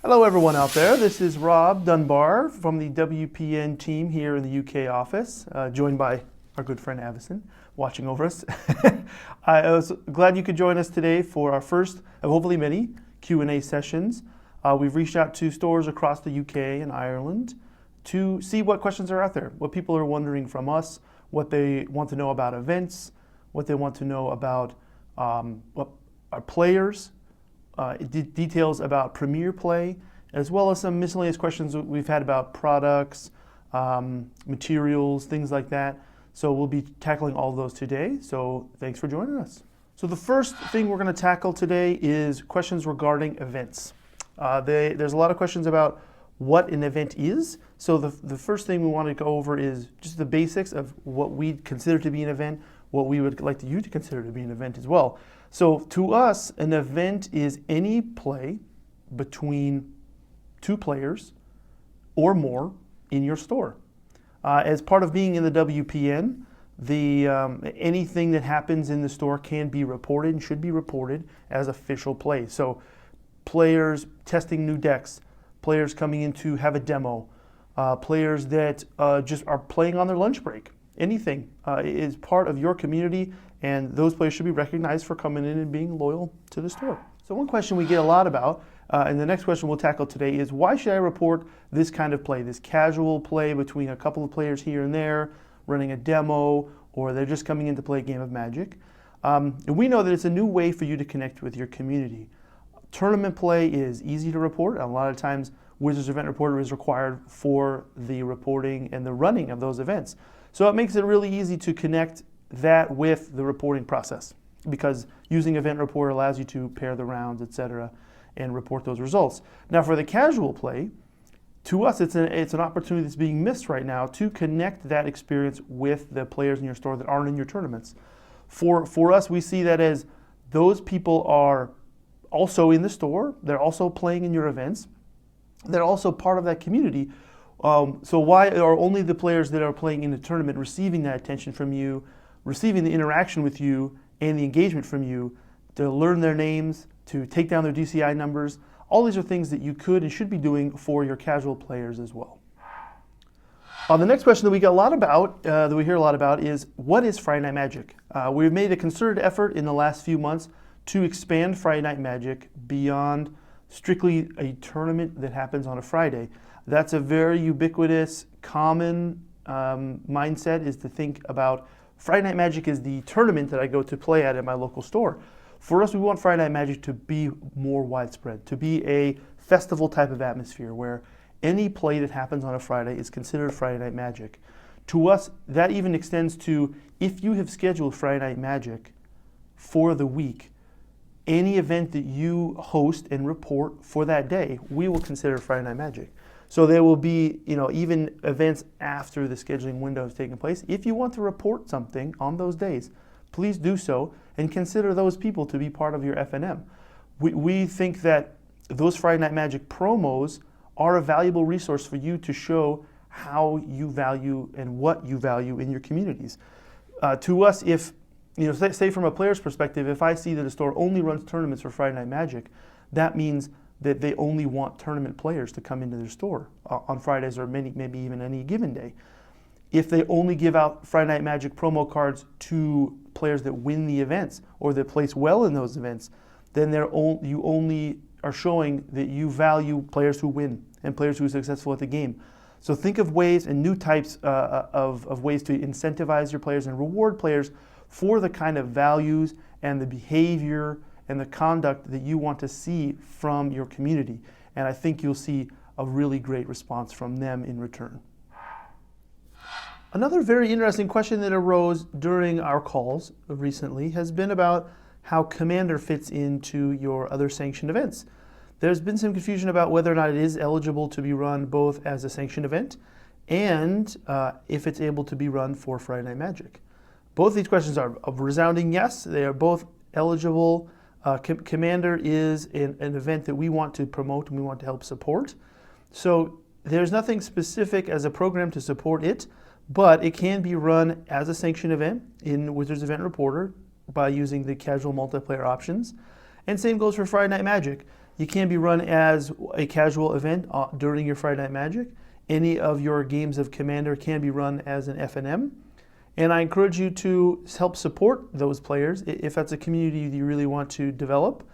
Hello everyone out there, this is Rob Dunbar from the WPN team here in the UK office, joined by our good friend Avison, watching over us. I was glad you could join us today for our first of hopefully many Q&A sessions. We've reached out to stores across the UK and Ireland to see what questions are out there, what people are wondering from us, what they want to know about events, what they want to know about what our players, details about Premier Play, as well as some miscellaneous questions that we've had about products, materials, things like that. So we'll be tackling all of those today. So thanks for joining us. So the first thing we're going to tackle today is questions regarding events. There's a lot of questions about what an event is. So the first thing we want to go over is just the basics of what we consider to be an event, what we would like you to consider to be an event as well. So to us, an event is any play between two players or more in your store. As part of being in the WPN, anything that happens in the store can be reported and should be reported as official play. So players testing new decks, players coming in to have a demo, players that just are playing on their lunch break. Anything is part of your community, and those players should be recognized for coming in and being loyal to the store. So one question we get a lot about, and the next question we'll tackle today is, why should I report this kind of play, this casual play between a couple of players here and there, running a demo, or they're just coming in to play a game of Magic? And we know that it's a new way for you to connect with your community. Tournament play is easy to report. A lot of times, Wizards Event Reporter is required for the reporting and the running of those events. So it makes it really easy to connect that with the reporting process, because using Event Reporter allows you to pair the rounds, etc., and report those results. Now for the casual play, to us it's an opportunity that's being missed right now to connect that experience with the players in your store that aren't in your tournaments. For us, we see that as those people are also in the store, they're also playing in your events, they're also part of that community. So why are only the players that are playing in the tournament receiving that attention from you, receiving the interaction with you and the engagement from you, to learn their names, to take down their DCI numbers? All these are things that you could and should be doing for your casual players as well. The next question that we get a lot about, that we hear a lot about, is what is Friday Night Magic? We've made a concerted effort in the last few months to expand Friday Night Magic beyond strictly a tournament that happens on a Friday. That's a very ubiquitous, common mindset, is to think about Friday Night Magic as the tournament that I go to play at my local store. For us, we want Friday Night Magic to be more widespread, to be a festival type of atmosphere where any play that happens on a Friday is considered Friday Night Magic. To us, that even extends to if you have scheduled Friday Night Magic for the week, any event that you host and report for that day, we will consider Friday Night Magic. So there will be, even events after the scheduling window has taken place. If you want to report something on those days, please do so and consider those people to be part of your FNM. We think that those Friday Night Magic promos are a valuable resource for you to show how you value and what you value in your communities. To us, if, say from a player's perspective, if I see that a store only runs tournaments for Friday Night Magic, that means that they only want tournament players to come into their store on Fridays, or maybe even any given day. If they only give out Friday Night Magic promo cards to players that win the events or that place well in those events, then you only are showing that you value players who win and players who are successful at the game. So think of ways and new types of ways to incentivize your players and reward players for the kind of values and the behavior and the conduct that you want to see from your community. And I think you'll see a really great response from them in return. Another very interesting question that arose during our calls recently has been about how Commander fits into your other sanctioned events. There's been some confusion about whether or not it is eligible to be run both as a sanctioned event and if it's able to be run for Friday Night Magic. Both these questions are a resounding yes. They are both eligible. Commander is an event that we want to promote and we want to help support. So there's nothing specific as a program to support it, but it can be run as a sanctioned event in Wizards Event Reporter by using the casual multiplayer options. And same goes for Friday Night Magic. You can be run as a casual event during your Friday Night Magic. Any of your games of Commander can be run as an FNM. And I encourage you to help support those players if that's a community that you really want to develop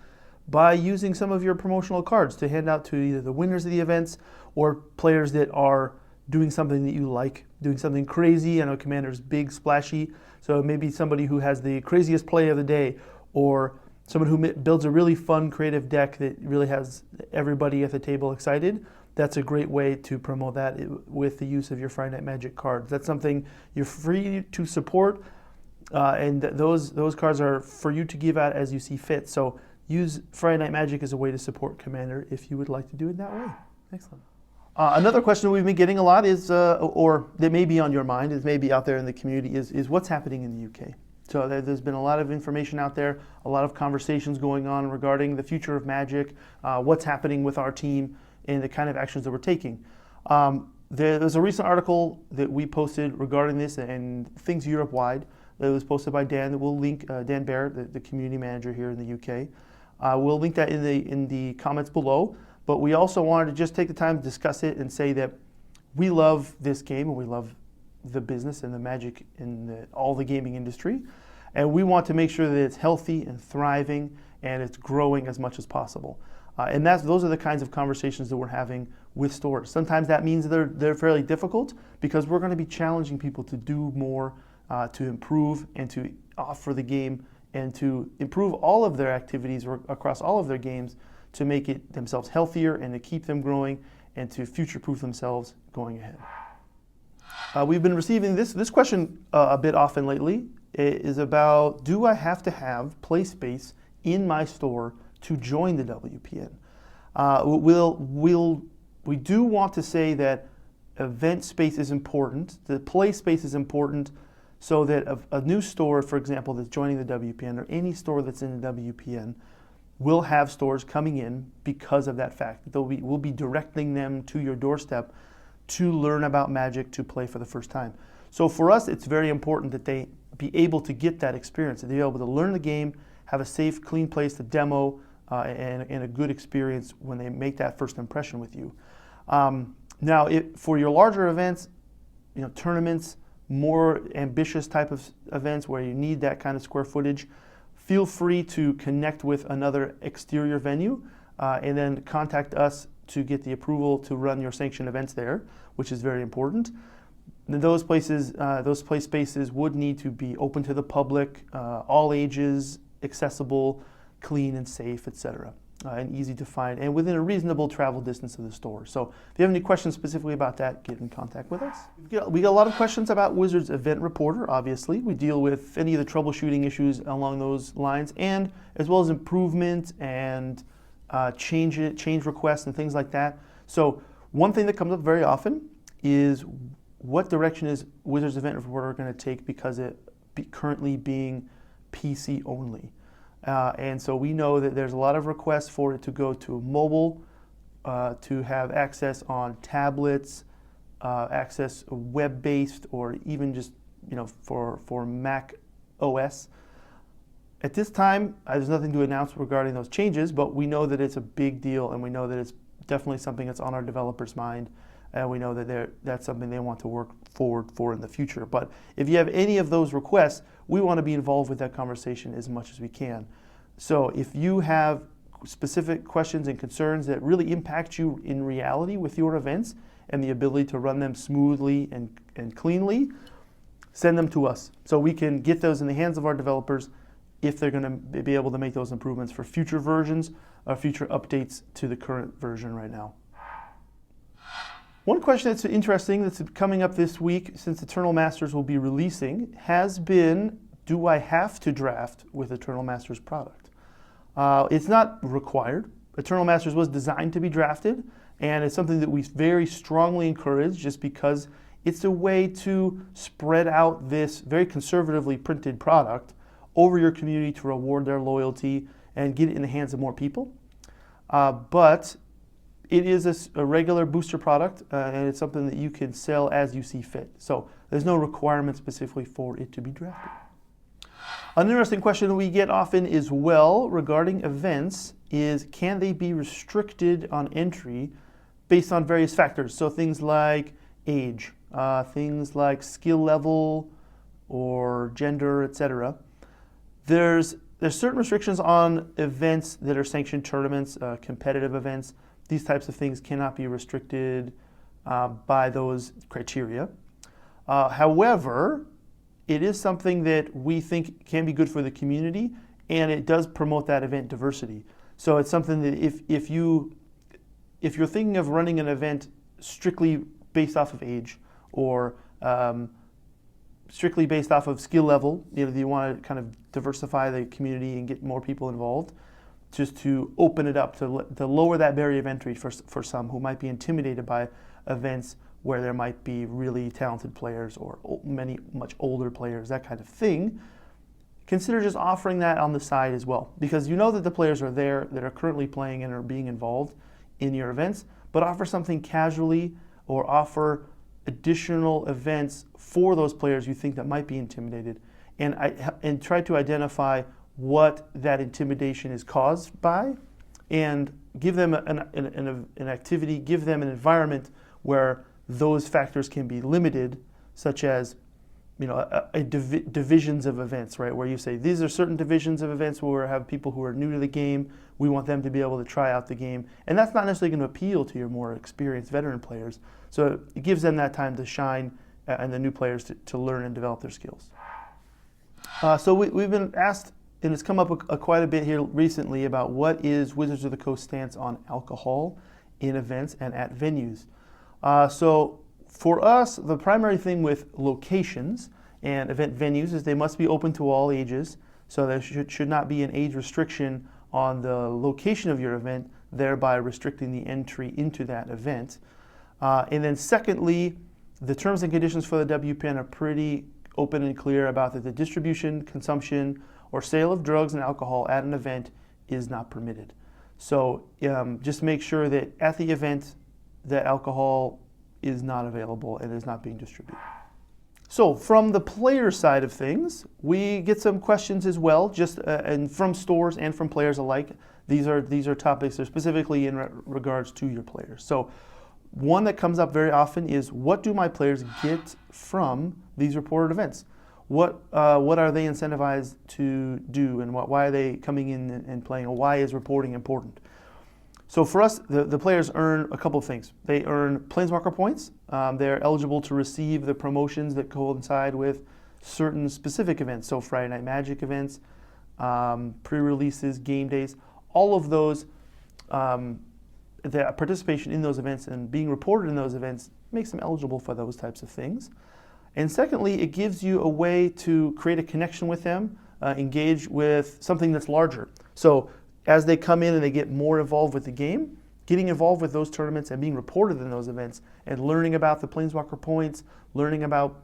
by using some of your promotional cards to hand out to either the winners of the events or players that are doing something that you like, doing something crazy. I know Commander's big, splashy, so maybe somebody who has the craziest play of the day, or someone who builds a really fun, creative deck that really has everybody at the table excited. That's a great way to promote that with the use of your Friday Night Magic cards. That's something you're free to support, and those cards are for you to give out as you see fit. So use Friday Night Magic as a way to support Commander if you would like to do it that way. Excellent. Another question we've been getting a lot is, or that may be on your mind, is maybe out there in the community, is what's happening in the UK. So there's been a lot of information out there, a lot of conversations going on regarding the future of Magic, what's happening with our team, and the kind of actions that we're taking. There's a recent article that we posted regarding this and things Europe-wide that was posted by Dan that we'll link, Dan Barrett, the community manager here in the UK. We'll link that in the comments below, but we also wanted to just take the time to discuss it and say that we love this game and we love the business and the Magic in all the gaming industry, and we want to make sure that it's healthy and thriving and it's growing as much as possible. And those are the kinds of conversations that we're having with stores. Sometimes that means they're fairly difficult because we're going to be challenging people to do more, to improve and to offer the game and to improve all of their activities across all of their games to make it themselves healthier and to keep them growing and to future-proof themselves going ahead. We've been receiving this question a bit often lately. It is about, do I have to have play space in my store to join the WPN? We do want to say that event space is important, the play space is important, so that a new store, for example, that's joining the WPN, or any store that's in the WPN, will have stores coming in because of that fact. We'll be directing them to your doorstep to learn about Magic, to play for the first time. So for us, it's very important that they be able to get that experience, that they be able to learn the game, have a safe, clean place to demo, and a good experience when they make that first impression with you. Now, for your larger events, tournaments, more ambitious type of events where you need that kind of square footage, feel free to connect with another exterior venue and then contact us to get the approval to run your sanctioned events there, which is very important. Those places, those play spaces would need to be open to the public, all ages, accessible, clean and safe, etc., and easy to find, and within a reasonable travel distance of the store. So if you have any questions specifically about that, get in contact with us. We got a lot of questions about Wizards Event Reporter, obviously. We deal with any of the troubleshooting issues along those lines, and as well as improvement and change requests and things like that. So one thing that comes up very often is, what direction is Wizards Event Reporter going to take because it currently being PC only? And so we know that there's a lot of requests for it to go to mobile, to have access on tablets, access web-based, or even just for Mac OS. At this time, there's nothing to announce regarding those changes, but we know that it's a big deal, and we know that it's definitely something that's on our developers' mind, and we know that that's something they want to work forward for in the future. But if you have any of those requests, we want to be involved with that conversation as much as we can. So if you have specific questions and concerns that really impact you in reality with your events and the ability to run them smoothly and cleanly, send them to us so we can get those in the hands of our developers if they're going to be able to make those improvements for future versions or future updates to the current version right now. One question that's interesting that's coming up this week, since Eternal Masters will be releasing, has been, do I have to draft with Eternal Masters product? It's not required. Eternal Masters was designed to be drafted, and it's something that we very strongly encourage just because it's a way to spread out this very conservatively printed product over your community to reward their loyalty and get it in the hands of more people. But it is a regular booster product, and it's something that you can sell as you see fit. So there's no requirement specifically for it to be drafted. An interesting question we get often as well regarding events is, can they be restricted on entry based on various factors? So things like age, things like skill level or gender, etc. There's certain restrictions on events that are sanctioned tournaments, competitive events. These types of things cannot be restricted by those criteria. However, it is something that we think can be good for the community, and it does promote that event diversity. So it's something that if you're thinking of running an event strictly based off of age or strictly based off of skill level, you want to kind of diversify the community and get more people involved, just to open it up, to lower that barrier of entry for some who might be intimidated by events where there might be really talented players or many much older players, that kind of thing. Consider just offering that on the side as well, because you know that the players are there that are currently playing and are being involved in your events, but offer something casually or offer additional events for those players you think that might be intimidated, and try to identify what that intimidation is caused by, and give them an activity, give them an environment where those factors can be limited, such as divisions of events, right? Where you say these are certain divisions of events where we have people who are new to the game. We want them to be able to try out the game, and that's not necessarily going to appeal to your more experienced veteran players. So it gives them that time to shine, and the new players to learn and develop their skills. So we've been asked, and it's come up quite a bit here recently, about what is Wizards of the Coast stance on alcohol in events and at venues. So for us, the primary thing with locations and event venues is they must be open to all ages. So there should not be an age restriction on the location of your event, thereby restricting the entry into that event. And then secondly, the terms and conditions for the WPN are pretty open and clear about that the distribution, consumption, or sale of drugs and alcohol at an event is not permitted. So just make sure that at the event that alcohol is not available and is not being distributed. So from the player side of things, we get some questions as well, just and from stores and from players alike. These are topics that are specifically in regards to your players. So one that comes up very often is, what do my players get from these reported events? What are they incentivized to do, and why are they coming in and playing, or why is reporting important? So for us, the players earn a couple of things. They earn Planeswalker points. They're eligible to receive the promotions that coincide with certain specific events. So Friday Night Magic events, pre-releases, game days, all of those, the participation in those events and being reported in those events makes them eligible for those types of things. And secondly, it gives you a way to create a connection with them, engage with something that's larger. So as they come in and they get more involved with the game, getting involved with those tournaments and being reported in those events and learning about the Planeswalker points, learning about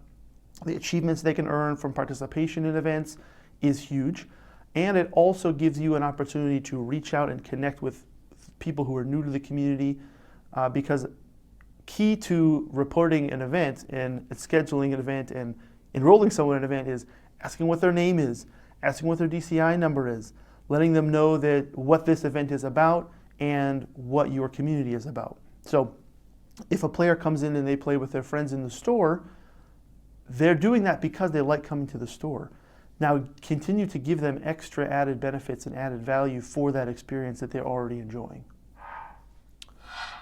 the achievements they can earn from participation in events is huge. And it also gives you an opportunity to reach out and connect with people who are new to the community, because key to reporting an event and scheduling an event and enrolling someone in an event is asking what their name is, asking what their DCI number is, letting them know that what this event is about and what your community is about. So if a player comes in and they play with their friends in the store, they're doing that because they like coming to the store. Now continue to give them extra added benefits and added value for that experience that they're already enjoying.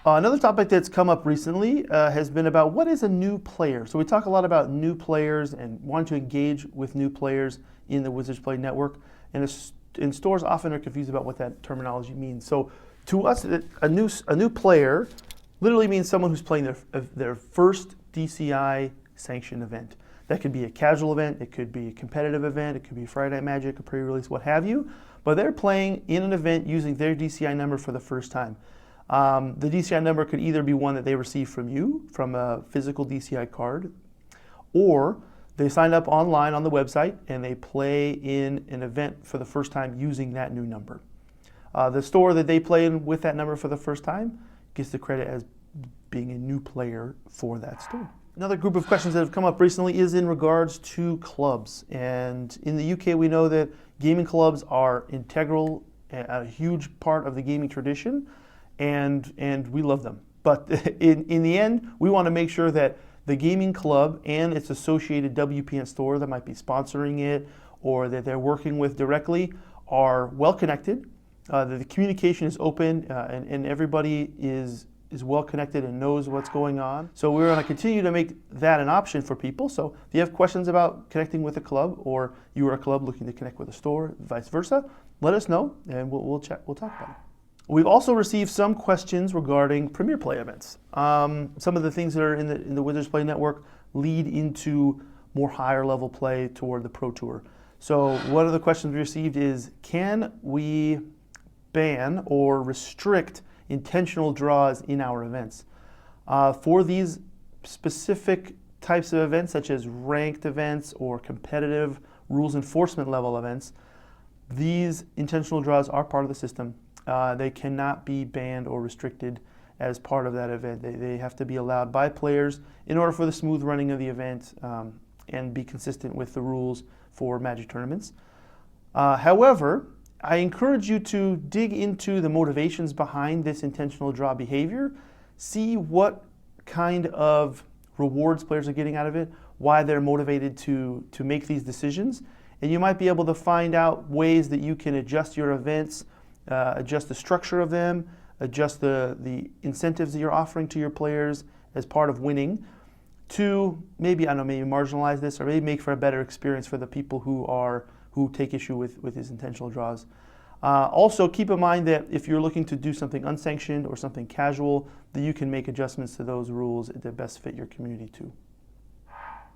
Another topic that's come up recently has been about what is a new player. So we talk a lot about new players and wanting to engage with new players in the Wizards Play Network, and stores often are confused about what that terminology means. So to us, a new player literally means someone who's playing their first DCI sanctioned event. That could be a casual event, it could be a competitive event, it could be Friday Night Magic, a pre-release, what have you, but they're playing in an event using their DCI number for the first time. The DCI number could either be one that they receive from you, from a physical DCI card, or they signed up online on the website and they play in an event for the first time using that new number. The store that they play in with that number for the first time gets the credit as being a new player for that store. Another group of questions that have come up recently is in regards to clubs. And in the UK, we know that gaming clubs are integral, a huge part of the gaming tradition, and we love them. But in the end, we want to make sure that the gaming club and its associated WPN store that might be sponsoring it or that they're working with directly are well connected, that the communication is open, and everybody is well connected and knows what's going on. So we're going to continue to make that an option for people. So if you have questions about connecting with a club, or you are a club looking to connect with a store, vice versa, let us know and we'll talk about it. We've also received some questions regarding Premier Play events. Some of the things that are in the Wizards Play Network lead into more higher level play toward the Pro Tour. So one of the questions we received is, can we ban or restrict intentional draws in our events? For these specific types of events, such as ranked events or competitive rules enforcement level events, these intentional draws are part of the system. They cannot be banned or restricted as part of that event. They have to be allowed by players in order for the smooth running of the event and be consistent with the rules for Magic tournaments. However, I encourage you to dig into the motivations behind this intentional draw behavior, see what kind of rewards players are getting out of it, why they're motivated to make these decisions, and you might be able to find out ways that you can adjust your events, adjust the structure of them, adjust the incentives that you're offering to your players as part of winning to maybe, I don't know, maybe marginalize this or maybe make for a better experience for the people who take issue with these intentional draws. Also, keep in mind that if you're looking to do something unsanctioned or something casual, that you can make adjustments to those rules that best fit your community too.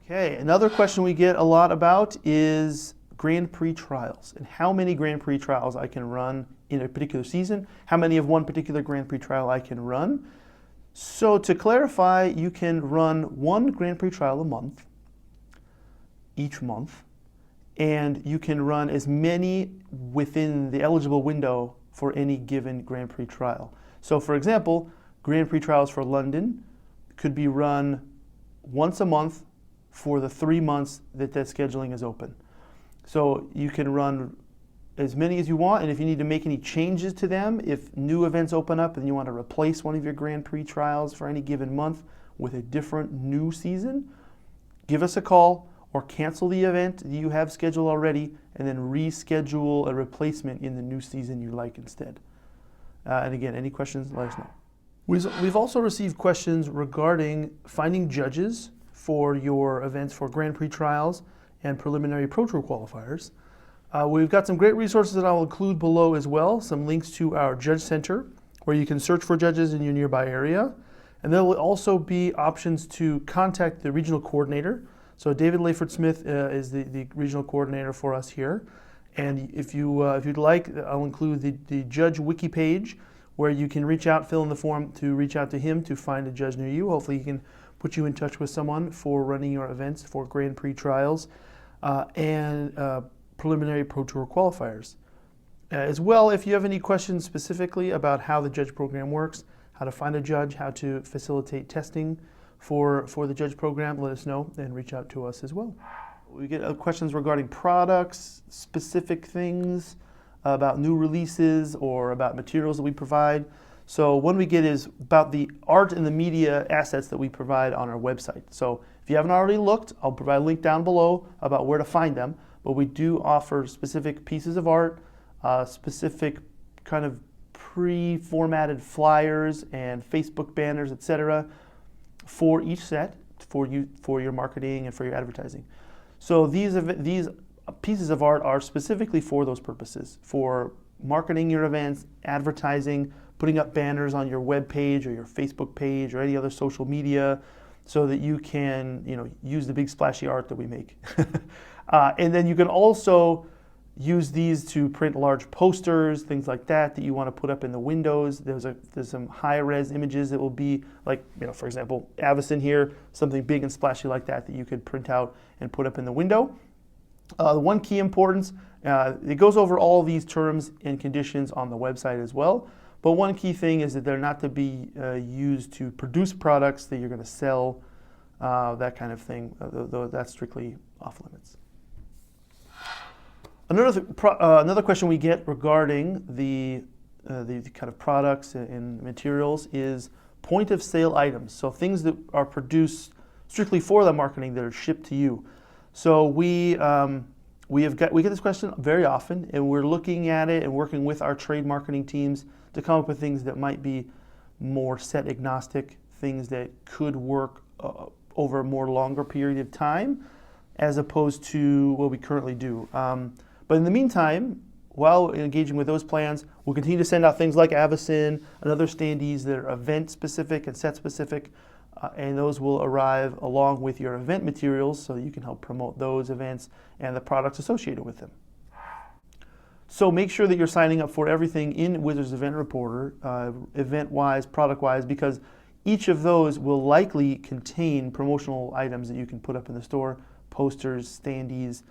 Okay, another question we get a lot about is Grand Prix trials and how many Grand Prix trials I can run in a particular season, how many of one particular Grand Prix trial I can run. So to clarify, you can run one Grand Prix trial a month, each month, and you can run as many within the eligible window for any given Grand Prix trial. So for example, Grand Prix trials for London could be run once a month for the 3 months that scheduling is open. So you can run as many as you want, and if you need to make any changes to them, if new events open up and you want to replace one of your Grand Prix trials for any given month with a different new season, give us a call or cancel the event that you have scheduled already and then reschedule a replacement in the new season you like instead. And again, any questions, let us know. We've also received questions regarding finding judges for your events for Grand Prix trials and preliminary Pro Tour qualifiers. We've got some great resources that I'll include below as well, some links to our Judge Center where you can search for judges in your nearby area. And there will also be options to contact the regional coordinator. So David Layford Smith is the regional coordinator for us here. And if you'd like, I'll include the Judge Wiki page where you can reach out, fill in the form to reach out to him to find a judge near you. Hopefully he can put you in touch with someone for running your events for Grand Prix trials and preliminary Pro Tour qualifiers. As well, if you have any questions specifically about how the judge program works, how to find a judge, how to facilitate testing for the judge program, let us know and reach out to us as well. We get questions regarding products, specific things about new releases or about materials that we provide. So one we get is about the art and the media assets that we provide on our website. So if you haven't already looked, I'll provide a link down below about where to find them. But we do offer specific pieces of art, specific kind of pre-formatted flyers and Facebook banners, etc., for each set for your marketing and for your advertising. So these pieces of art are specifically for those purposes, for marketing your events, advertising, putting up banners on your web page or your Facebook page or any other social media, so that you can use the big splashy art that we make. And then you can also use these to print large posters, things like that you want to put up in the windows. There's some high-res images that will be like, for example, Avison here, something big and splashy like that you could print out and put up in the window. The one key importance, it goes over all these terms and conditions on the website as well, but one key thing is that they're not to be used to produce products that you're going to sell that kind of thing, though that's strictly off limits. Another question we get regarding the kind of products and materials is point of sale items. So things that are produced strictly for the marketing that are shipped to you. So we get this question very often, and we're looking at it and working with our trade marketing teams to come up with things that might be more set agnostic, things that could work over a more longer period of time, as opposed to what we currently do. But in the meantime, while engaging with those plans, we'll continue to send out things like Avicen and other standees that are event specific and set specific, and those will arrive along with your event materials so that you can help promote those events and the products associated with them. So make sure that you're signing up for everything in Wizards Event Reporter, event-wise, product-wise, because each of those will likely contain promotional items that you can put up in the store, posters, standees.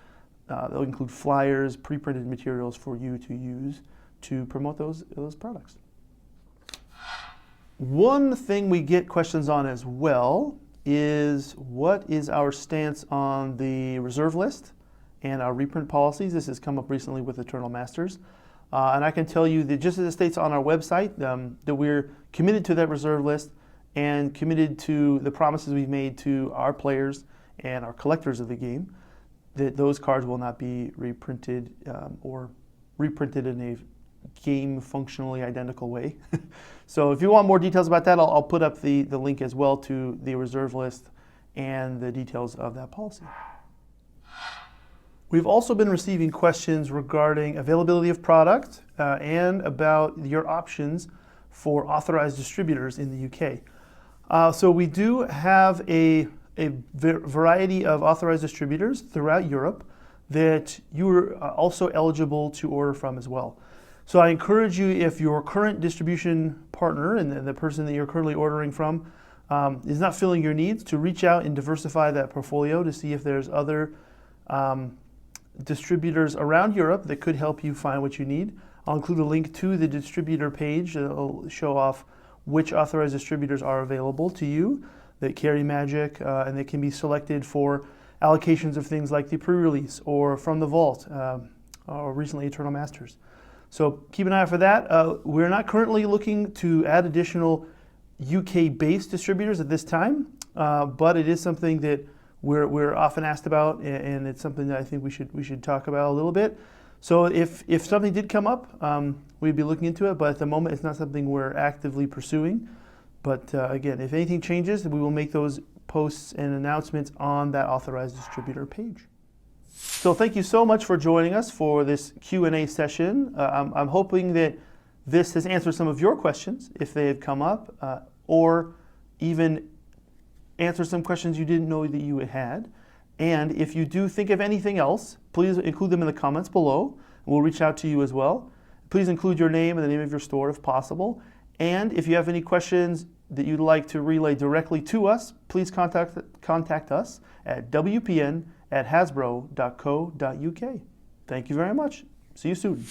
They'll include flyers, pre-printed materials for you to use to promote those products. One thing we get questions on as well is what is our stance on the reserve list and our reprint policies. This has come up recently with Eternal Masters. And I can tell you that just as it states on our website, that we're committed to that reserve list and committed to the promises we've made to our players and our collectors of the game, that those cards will not be reprinted or reprinted in a game functionally identical way. So if you want more details about that, I'll put up the link as well to the reserve list and the details of that policy. We've also been receiving questions regarding availability of product and about your options for authorized distributors in the UK. So we do have a variety of authorized distributors throughout Europe that you are also eligible to order from as well. So I encourage you, if your current distribution partner and the person that you're currently ordering from is not filling your needs, to reach out and diversify that portfolio to see if there's other distributors around Europe that could help you find what you need. I'll include a link to the distributor page that will show off which authorized distributors are available to you that carry Magic, and they can be selected for allocations of things like the pre-release or from the vault, or recently Eternal Masters. So keep an eye out for that. We're not currently looking to add additional UK-based distributors at this time, but it is something that we're often asked about, and it's something that I think we should talk about a little bit. So if something did come up, we'd be looking into it, but at the moment it's not something we're actively pursuing. But again, if anything changes, we will make those posts and announcements on that authorized distributor page. So thank you so much for joining us for this Q&A session. I'm hoping that this has answered some of your questions if they have come up, or even answer some questions you didn't know that you had. And if you do think of anything else, please include them in the comments below. We'll reach out to you as well. Please include your name and the name of your store if possible. And if you have any questions that you'd like to relay directly to us, please contact us at WPN@hasbro.co.uk. Thank you very much. See you soon.